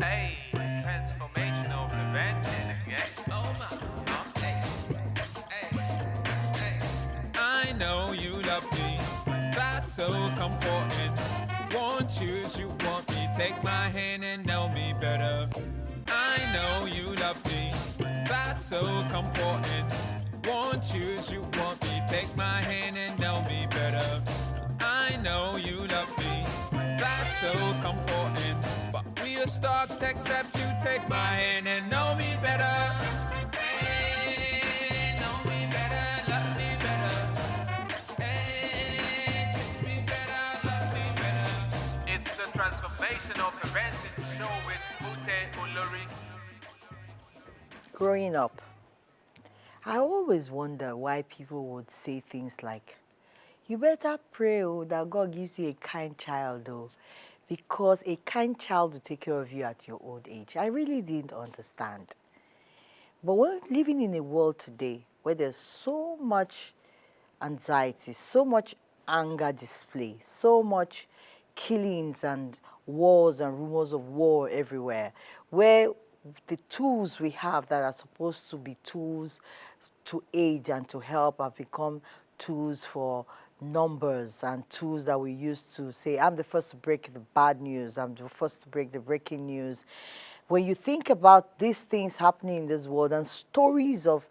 Hey, transformational prevention again. Oh my. Hey, hey. I know you love me. That's so comforting. Won't choose you want me. Take my hand and know me better. I know you love me. That's so comforting. Won't choose you want me. Take my hand and know me better. I know you love me. That's so comforting. But we are stuck to accept you. Take my hand and know me better. Hey, know me better, love me better. Hey, treat me better, love me better. It's the transformational parenting show with Mute Olori. Growing up, I always wonder why people would say things like, you better pray that God gives you a kind child, because a kind child will take care of you at your old age. I really didn't understand. But we're living in a world today where there's so much anxiety, so much anger display, so much killings and wars and rumors of war everywhere, where the tools we have that are supposed to be tools to aid and to help have become tools for numbers and tools that we use to say, I'm the first to break the bad news, I'm the first to break the breaking news. When you think about these things happening in this world and stories of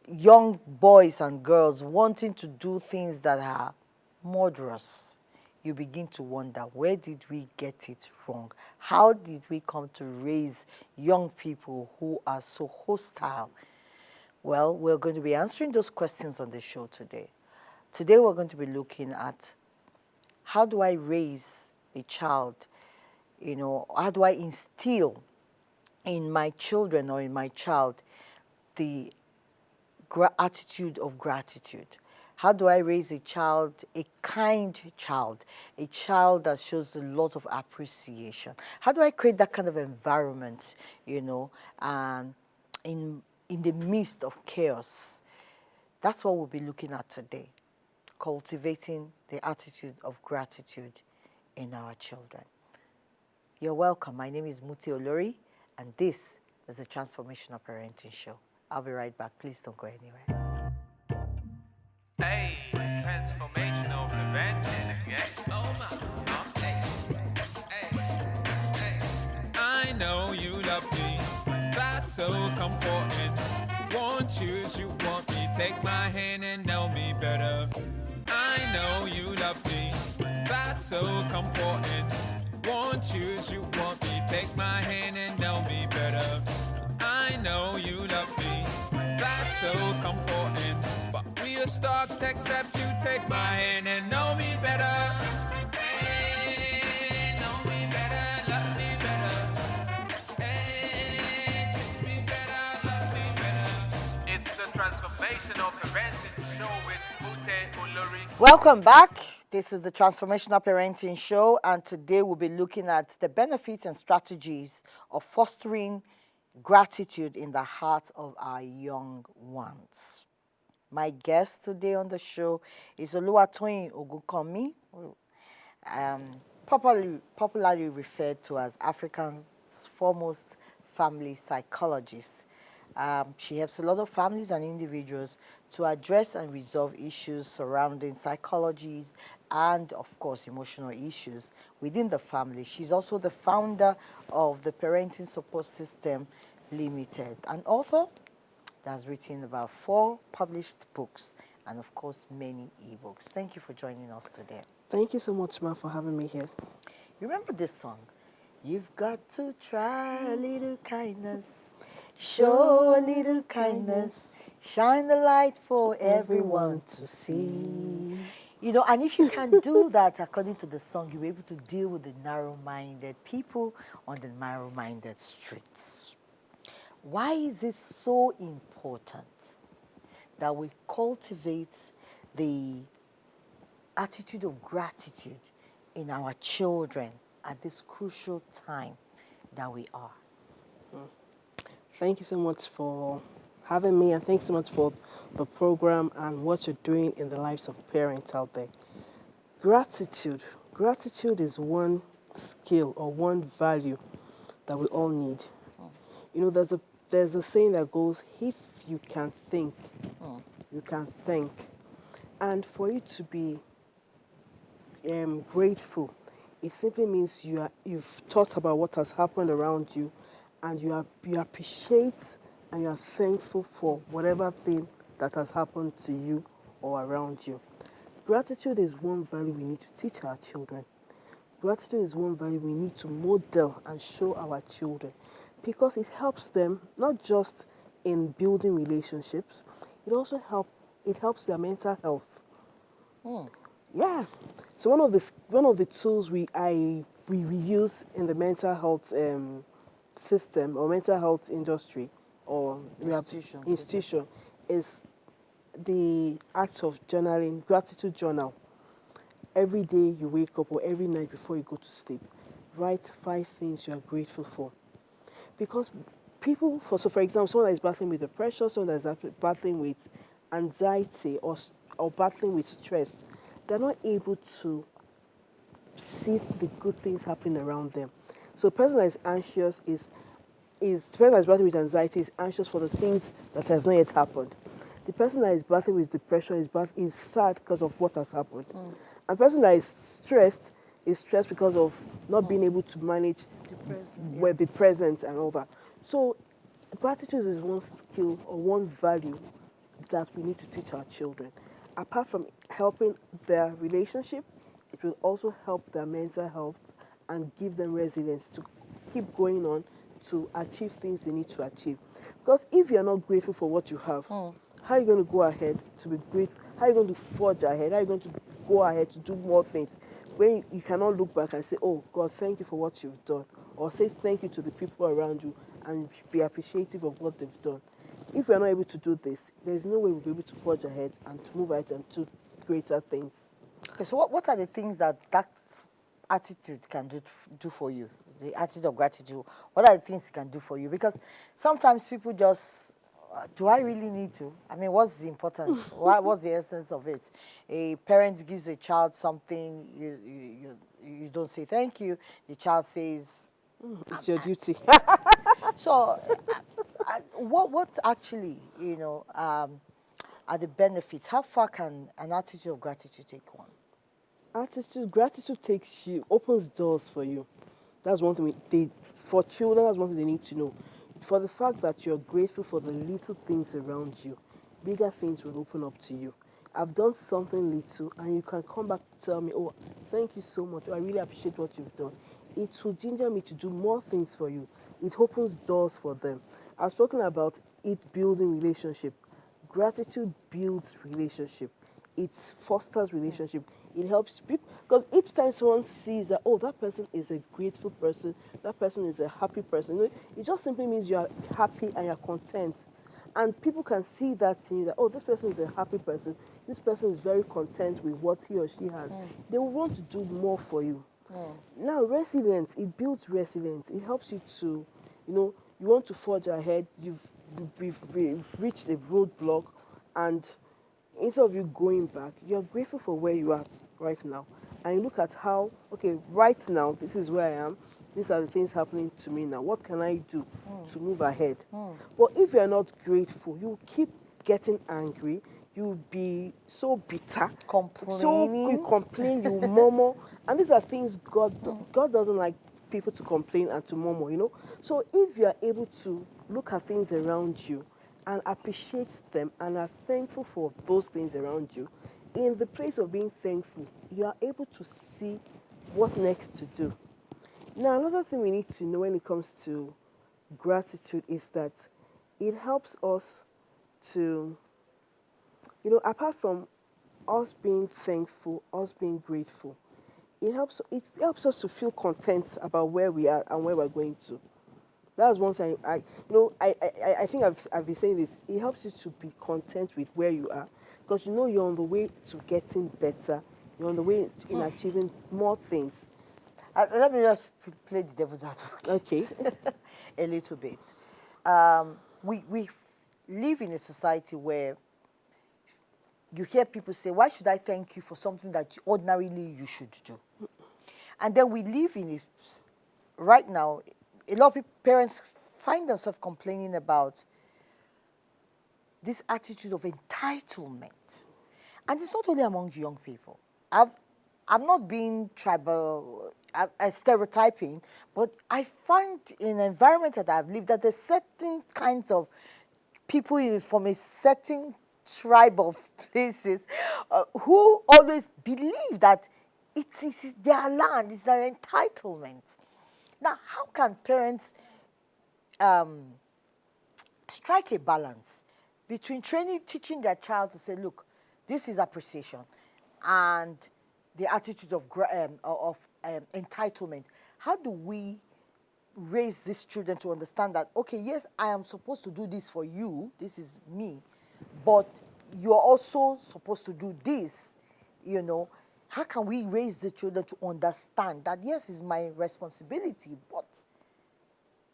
young boys and girls wanting to do things that are murderous, you begin to wonder, where did we get it wrong? How did we come to raise young people who are so hostile? Well, we're going to be answering those questions on the show today. Today we're going to be looking at, how do I raise a child? How do I instill in my children or in my child the attitude of gratitude? How do I raise a child, a kind child, a child that shows a lot of appreciation? How do I create that kind of environment, in the midst of chaos? That's what we'll be looking at today, cultivating the attitude of gratitude in our children. You're welcome. My name is Mute Olori, and this is the Transformational Parenting Show. I'll be right back. Please don't go anywhere. Hey, transformational prevention again. Oh my. Hey. I know you love me. That's so comforting. Won't choose you want me. Take my hand and know me better. I know you love me. That's so comforting. Won't choose you want me. Take my hand and know me better. I know you love me. That's so comforting. But we are stuck to accept you. Take my hand and know me better. Hey, know me better, love me better. Hey, treat me better, love me better. It's the transformational parenting show with Mute Olori. Welcome back. This is the Transformational Parenting Show, and today we'll be looking at the benefits and strategies of fostering gratitude in the hearts of our young ones. My guest today on the show is Oluwatoyin Ogunkanmi, popularly referred to as Africa's foremost family psychologist. She helps a lot of families and individuals to address and resolve issues surrounding psychologies and, of course, emotional issues within the family. She's also the founder of the Parenting Support System Limited, an author that has written about 4 published books and, of course, many ebooks. Thank you for joining us today. Thank you so much, Ma, for having me here. You remember this song? You've got to try a little kindness, show a little kindness, shine the light for everyone to see. And if you can do that according to the song, you'll be able to deal with the narrow-minded people on the narrow-minded streets. Why is it so important that we cultivate the attitude of gratitude in our children at this crucial time that we are? Thank you so much for having me, and thanks so much for the program and what you're doing in the lives of parents out there. Gratitude. Gratitude is one skill or one value that we all need. You know, there's a saying that goes, if you can think, you can thank. And for you to be grateful, it simply means you've thought about what has happened around you, and you appreciate and you are thankful for whatever thing that has happened to you or around you. Gratitude is one value we need to teach our children. Gratitude is one value we need to model and show our children, because it helps them not just in building relationships, it helps their mental health. Yeah. So one of the tools we use in the mental health system or mental health industry or institution is the act of journaling, gratitude journal. Every day you wake up or every night before you go to sleep, write 5 things you are grateful for. Because people, for example, someone that is battling with depression, someone that is battling with anxiety or battling with stress, they're not able to see the good things happening around them. So, a person that is anxious the person that is battling with anxiety is anxious for the things that has not yet happened. The person that is battling with depression is sad because of what has happened. And the person that is stressed because of not being able to manage the present and all that. So gratitude is one skill or one value that we need to teach our children. Apart from helping their relationship, it will also help their mental health and give them resilience to keep going on to achieve things they need to achieve. Because if you're not grateful for what you have, how are you going to go ahead to be grateful? How are you going to forge ahead? How are you going to go ahead to do more things when you cannot look back and say, oh, God, thank you for what you've done? Or say thank you to the people around you and be appreciative of what they've done. If we're not able to do this, there's no way we'll be able to forge ahead and to move ahead and do greater things. Okay, so what are the things that attitude can do for you? The attitude of gratitude. What are the things it can do for you? Because sometimes people just, do I really need to? I mean, what's the importance? What's the essence of it? A parent gives a child something, you don't say thank you. The child says, It's your duty. so what actually, are the benefits? How far can an attitude of gratitude take one? Gratitude opens doors for you. That's one thing for children, that's one thing they need to know. For the fact that you're grateful for the little things around you, bigger things will open up to you. I've done something little, and you can come back to tell me, oh, thank you so much. I really appreciate what you've done. It will ginger me to do more things for you. It opens doors for them. I've spoken about it building relationship. Gratitude builds relationship. It fosters relationship. It helps people, because each time someone sees that, oh, that person is a grateful person, that person is a happy person, it just simply means you are happy and you're content. And people can see that in you, that, oh, this person is a happy person, this person is very content with what he or she has. They will want to do more for you. Now, resilience, it builds resilience. It helps you to, you want to forge ahead, we've reached a roadblock, and instead of you going back, you're grateful for where you are right now. And you look at how, okay, right now, this is where I am. These are the things happening to me now. What can I do to move ahead? But if you're not grateful, you keep getting angry. You'll be so bitter. Complaining. You complain, you murmur. And these are things God doesn't like people to complain and to murmur, So if you're able to look at things around you and appreciate them and are thankful for those things around you, in the place of being thankful, you are able to see what next to do. Now, another thing we need to know when it comes to gratitude is that it helps us to, apart from us being thankful, us being grateful, it helps us to feel content about where we are and where we're going to. That's one thing. I think I've been saying this. It helps you to be content with where you are, because you're on the way to getting better. You're on the way in achieving more things. Let me just play the devil's advocate. Okay. A little bit. We live in a society where you hear people say, why should I thank you for something that ordinarily you should do? And then we live right now, a lot of parents find themselves complaining about this attitude of entitlement. And it's not only among young people. I'm not being tribal, stereotyping, but I find in an environment that I've lived that there's certain kinds of people from a certain tribe of places who always believe that it is their land, it's their entitlement. Now, how can parents strike a balance between teaching their child to say, look, this is appreciation, and the attitude of entitlement? How do we raise these children to understand that, okay, yes, I am supposed to do this for you, this is me, but you're also supposed to do this, you know? How can we raise the children to understand that, yes, it's my responsibility, but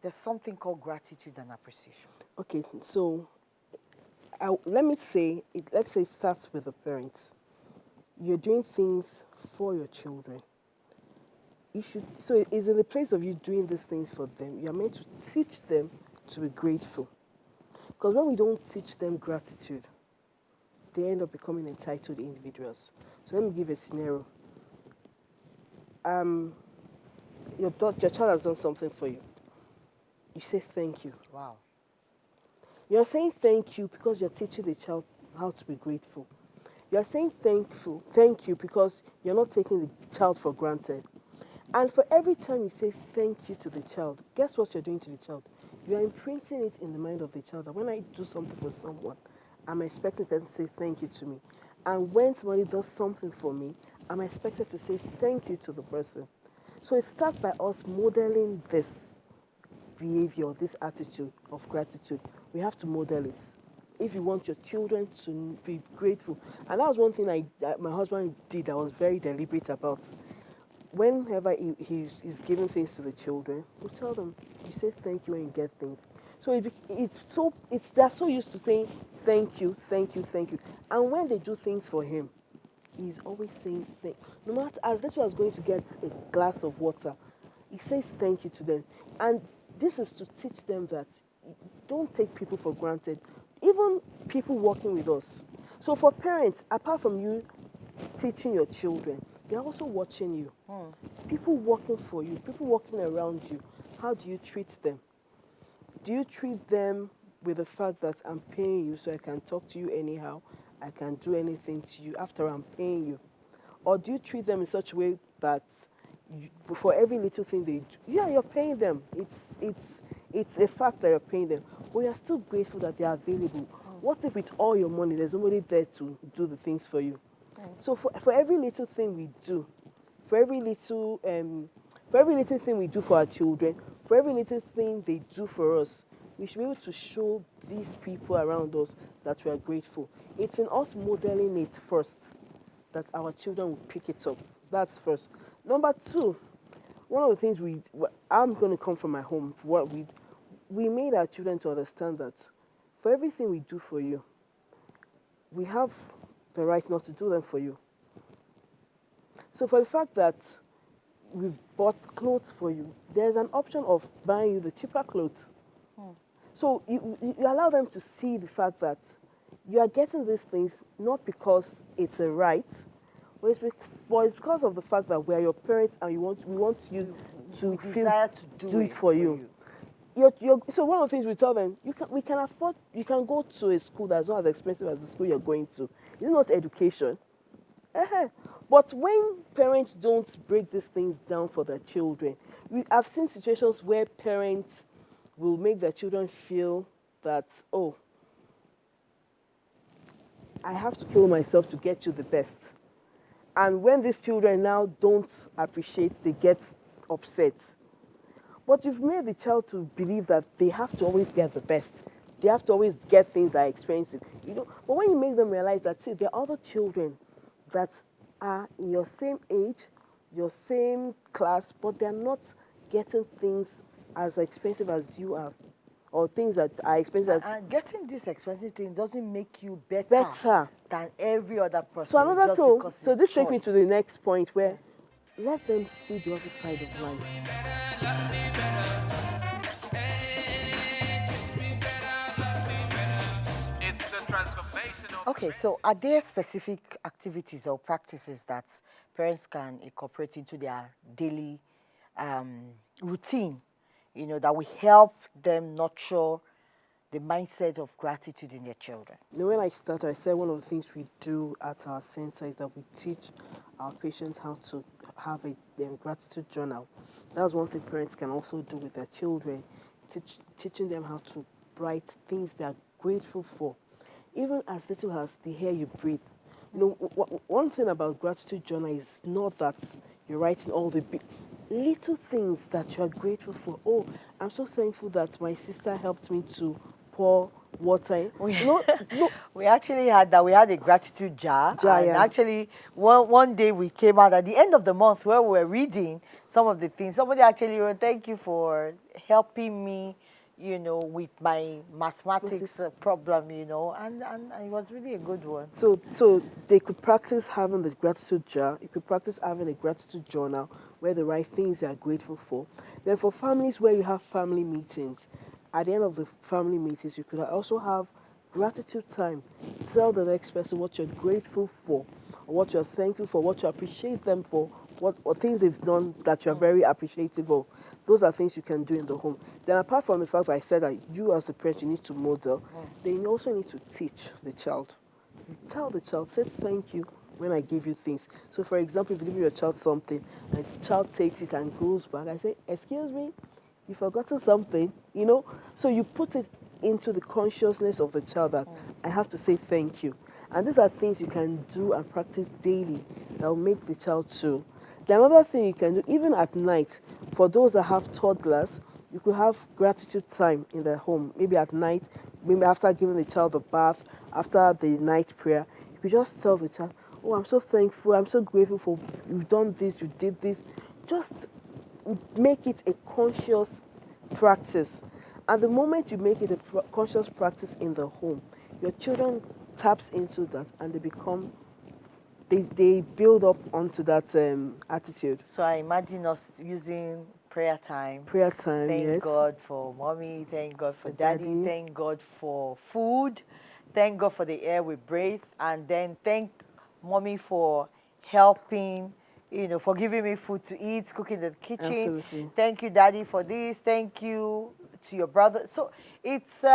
there's something called gratitude and appreciation? Okay, so let's say it starts with the parents. You're doing things for your children. So it's in the place of you doing these things for them. You're meant to teach them to be grateful. Because when we don't teach them gratitude, they end up becoming entitled individuals. So let me give a scenario. Your child has done something for you. You say thank you. Wow. You're saying thank you because you're teaching the child how to be grateful. You're saying thank you because you're not taking the child for granted. And for every time you say thank you to the child, guess what you're doing to the child? You are imprinting it in the mind of the child that when I do something for someone, I'm expecting the person to say thank you to me. And when somebody does something for me, I'm expected to say thank you to the person. So it starts by us modeling this behavior, this attitude of gratitude. We have to model it if you want your children to be grateful. And that was one thing my husband did I was very deliberate about. Whenever he's giving things to the children, we tell them, you say thank you when you get things. So they're so used to saying thank you, thank you, thank you. And when they do things for him, he's always saying thank you. No matter, as this was going to get a glass of water, he says thank you to them. And this is to teach them that don't take people for granted, even people working with us. So for parents, apart from you teaching your children, they're also watching you. People working for you, people working around you. How do you treat them? Do you treat them with the fact that I'm paying you so I can talk to you anyhow? I can do anything to you after I'm paying you? Or do you treat them in such a way that for every little thing they do, yeah, you're paying them. It's a fact that you're paying them. But you're still grateful that they're available. What if with all your money, there's nobody there to do the things for you? So for every little thing we do, for every little thing we do for our children, for every little thing they do for us, we should be able to show these people around us that we are grateful. It's in us modeling it first that our children will pick it up. That's first. Number two, one of the things I'm going to come from my home. We made our children to understand that for everything we do for you, we have the right not to do them for you. So for the fact that we've bought clothes for you, there's an option of buying you the cheaper clothes. So you allow them to see the fact that you are getting these things not because it's a right, but it's because of the fact that we are your parents and we want you to desire to do it for you. So one of the things we tell them, you can go to a school that's not as expensive as the school you're going to. It's not education. But when parents don't break these things down for their children, I've seen situations where parents will make their children feel that, oh, I have to kill myself to get you the best. And when these children now don't appreciate, they get upset. But you've made the child to believe that they have to always get the best. They have to always get things that are expensive. But when you make them realize that, see, there are other children that are in your same age, your same class, but they're not getting things as expensive as you are, or things that are expensive. And getting this expensive thing doesn't make you better than every other person. So this takes me to the next point where let them see the other side of life. Okay, so are there specific activities or practices that parents can incorporate into their daily um, routine, that will help them nurture the mindset of gratitude in their children? When I started, I said one of the things we do at our center is that we teach our patients how to have a gratitude journal. That's one thing parents can also do with their children, teaching them how to write things they are grateful for, even as little as the air you breathe. One thing about gratitude journal is not that you're writing all the big, little things that you're grateful for. Oh, I'm so thankful that my sister helped me to pour water in. We, No, we actually had that. We had a gratitude jar, and Jaya. actually, one day we came out at the end of the month where we were reading some of the things. Somebody actually wrote, "Thank you for helping me, with my mathematics problem, and it was really a good one." So they could practice having the gratitude jar. You could practice having a gratitude journal where they write things they are grateful for. Then for families where you have family meetings, at the end of the family meetings, you could also have gratitude time. Tell the next person what you're grateful for, or what you're thankful for, what you appreciate them for, what or things they've done that you're very appreciative of. Those are things you can do in the home. Then apart from the fact that I said that you as a parent you need to model, then you also need to teach the child. You tell the child, say thank you when I give you things. So for example, if you give your child something and the child takes it and goes back, I say, excuse me, you forgotten something. So you put it into the consciousness of the child that I have to say thank you. And these are things you can do and practice daily that will make the child too. The another thing you can do, even at night, for those that have toddlers, you could have gratitude time in their home. Maybe at night, maybe after giving the child a bath, after the night prayer, you could just tell the child, oh, I'm so thankful, I'm so grateful for you've done this, you did this. Just make it a conscious practice. And the moment you make it a conscious practice in the home, your children taps into that and they build up onto that attitude. So I imagine us using prayer time. Prayer time, Thank yes. God for mommy. Thank God for For daddy. daddy. Thank God for food. Thank God for the air we breathe. And then thank mommy for helping, for giving me food to eat, cooking in the kitchen. Absolutely. Thank you, daddy, for this. Thank you to your brother. So it's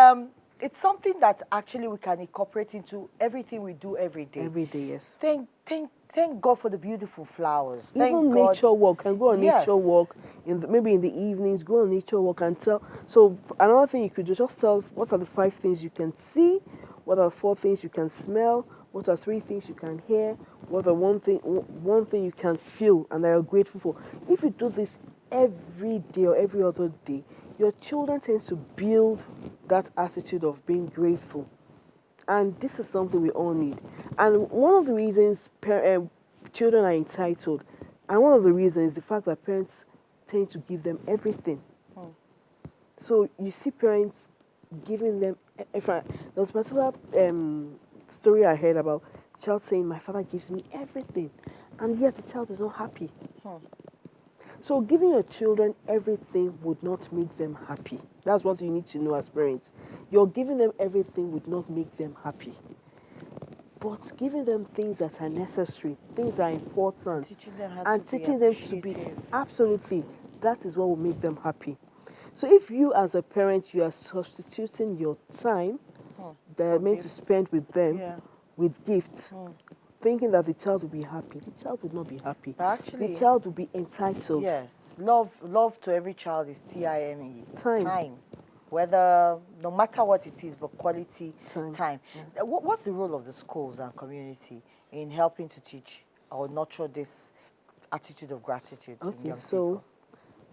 something that actually we can incorporate into everything we do every day. Every day, yes. Thank God for the beautiful flowers. Thank Even God. nature walk, can go on Yes. nature walk maybe in the evenings, go on nature walk and tell. So another thing you could do, just tell what are the 5 things you can see, what are 4 things you can smell, what are 3 things you can hear, what are one thing you can feel and that you're grateful for. If you do this every day or every other day, your children tend to build that attitude of being grateful. And this is something we all need. And one of the reasons children are entitled, and one of the reasons is the fact that parents tend to give them everything. So you see parents giving them. There was a particular story I heard about a child saying, "My father gives me everything," and yet the child is not happy. So giving your children everything would not make them happy. That's what you need to know as parents. You're giving them everything would not make them happy. But giving them things that are necessary, things that are important, Teaching them how and to be teaching them to be appreciative. absolutely, that is what will make them happy. So if you as a parent, you are substituting your time that For are meant to gifts. spend with them Yeah. with gifts, thinking that the child will be happy, the child would not be happy. But actually, the child will be entitled. yes, love to every child is time. Time. Whether, no matter what it is, but quality Time. time. What's the role of the schools and community in helping to teach or nurture this attitude of gratitude in Okay, young so people?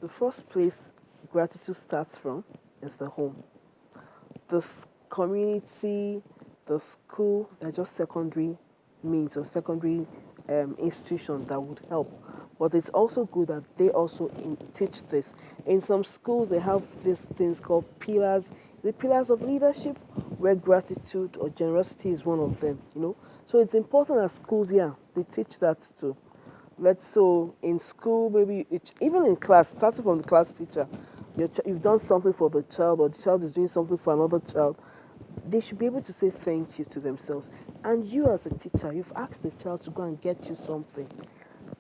the first place gratitude starts from is the home. The community, the school, they're just secondary means or secondary institutions that would help. But it's also good that they also teach this. In some schools, they have these things called pillars, the pillars of leadership, where gratitude or generosity is one of them. So it's important that schools, they teach that too. So in school, maybe even in class, starting from the class teacher, you've done something for the child, or the child is doing something for another child. they should be able to say thank you to themselves. And you as a teacher, you've asked the child to go and get you something.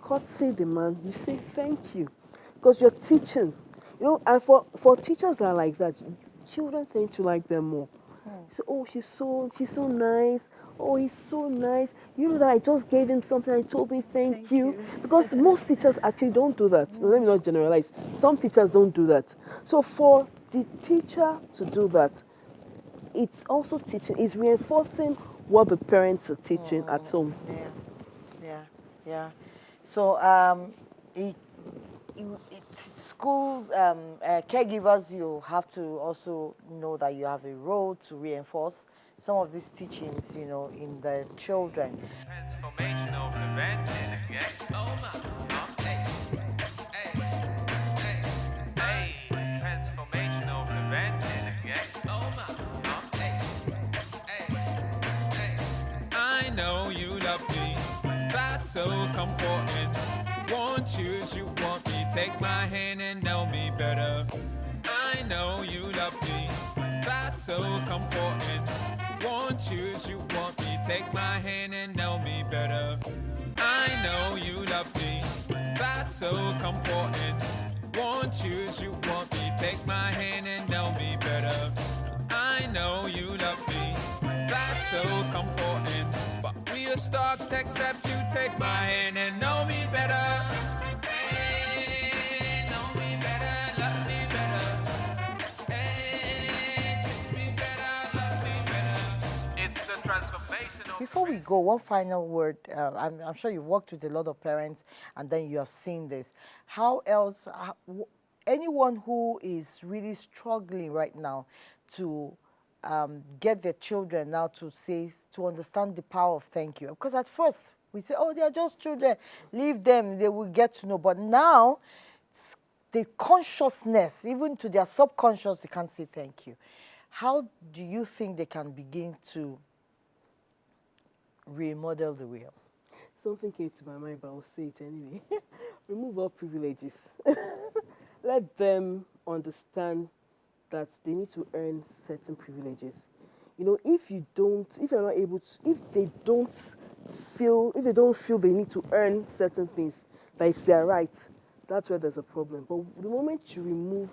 Courtesy demand, you say thank you. Because you're teaching. And for teachers that are like that, children tend to like them more. So, oh, she's so nice. Oh, he's so nice. You know that I just gave him something and he told me thank you. Because most teachers actually don't do that. Let me not generalize. Some teachers don't do that. So for the teacher to do that, it's also teaching, it's reinforcing what the parents are teaching at home. Yeah, yeah, yeah. So, it, school caregivers, you have to also know that you have a role to reinforce some of these teachings, in the children. Transformational prevention again. Oh my, hey, hey, hey, transformational prevention again. Oh my, hey, hey. I know you love me, that's so comforting. Won't choose, you want me, take my hand and know me better. I know you love me, that's so comforting. Won't choose, you want me, take my hand and know me better. I know you love me, that's so comforting. Won't choose, you want me, take my hand and know me better. I know you love me, that's so comforting. But we are stuck to accept you, take my hand and know me better. Hey, know me better, love me better. Hey, treat me better, love me better. It's the transformational. Before we go, one final word. I'm sure you worked with a lot of parents and then you have seen this. How else, anyone who is really struggling right now to get their children now to understand the power of thank you. Because at first we say, oh, they are just children, leave them, they will get to know. But now, the consciousness, even to their subconscious, they can't say thank you. How do you think they can begin to remodel the wheel? Something came to my mind, but I'll say it anyway. Remove all privileges. Let them understand that they need to earn certain privileges. If you're not able to, if they don't feel they need to earn certain things, that it's their right, that's where there's a problem. But the moment you remove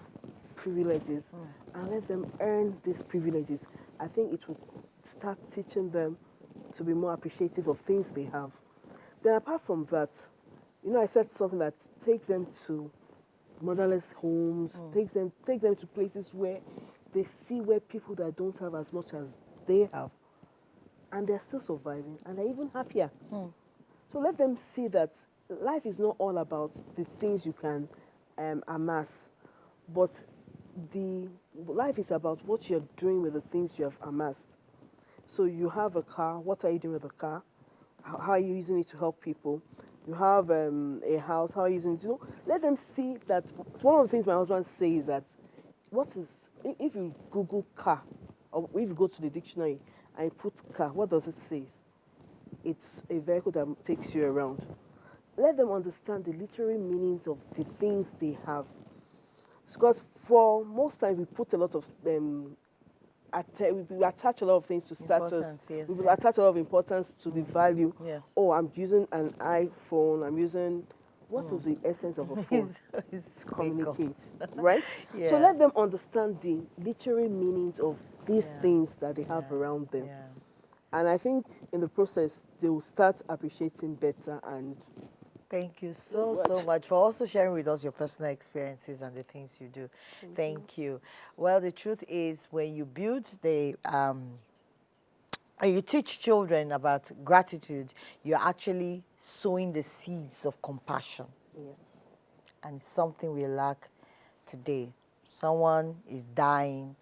privileges and let them earn these privileges, I think it will start teaching them to be more appreciative of things they have. Then apart from that, I said something that take them to motherless homes, take them to places where they see where people that don't have as much as they have, and they're still surviving, and they're even happier. So let them see that life is not all about the things you can amass, but the life is about what you're doing with the things you have amassed. So you have a car. What are you doing with the car? How are you using it to help people? You have a house. How are you using it? Let them see that. One of the things my husband says is that if you Google car, or if you go to the dictionary and you put car, what does it say? It's a vehicle that takes you around. Let them understand the literary meanings of the things they have. Because for most time we put a lot of we attach a lot of things to status. Yes, we attach a lot of importance to the value. Yes. Oh, I'm using an iPhone. I'm using. What is the essence of a phone? It's Communicate, right? Yeah. So let them understand the literary meanings of these Yeah. things that they have around them. Yeah. And I think in the process, they will start appreciating better. And Thank you so much for also sharing with us your personal experiences and the things you do. Thank you. Well, the truth is, when you build and you teach children about gratitude, you're actually sowing the seeds of compassion. yes, And it's something we lack today. Someone is dying,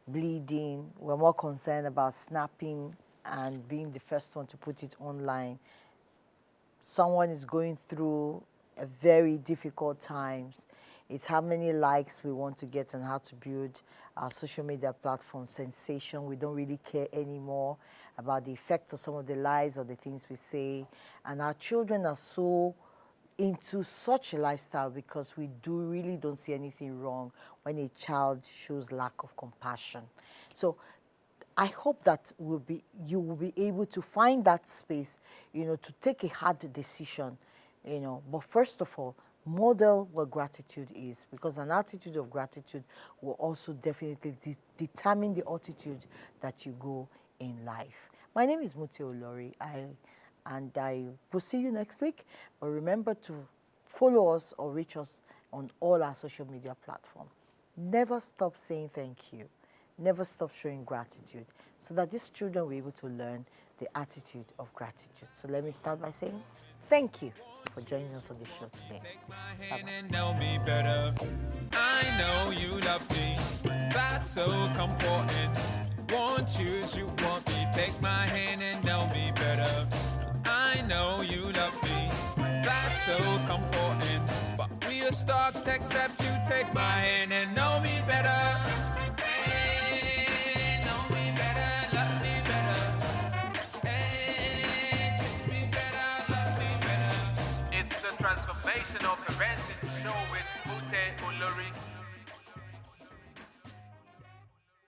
bleeding. We're more concerned about snapping and being the first one to put it online. Someone is going through a very difficult times. It's how many likes we want to get and how to build our social media platform sensation. We don't really care anymore about the effect of some of the lies or the things we say. And our children are so into such a lifestyle because we really don't see anything wrong when a child shows lack of compassion. So I hope that you will be able to find that space, to take a hard decision, But first of all, model what gratitude is, because an attitude of gratitude will also definitely determine the attitude that you go in life. My name is Mute Olori, and I will see you next week. But remember to follow us or reach us on all our social media platforms. Never stop saying thank you. Never stop showing gratitude, so that these children will be able to learn the attitude of gratitude. So let me start by saying thank you for joining us on the show today. Take my hand and know me better. I know you love me. That's so comforting. Won't choose you want me. Take my hand and know me better. I know you love me. That's so comforting. But we are stuck except you take my hand and know me better. Hey, know me better, love me better. Hey, take me better, love me better. It's the transformation of parenting show with Mute Olori.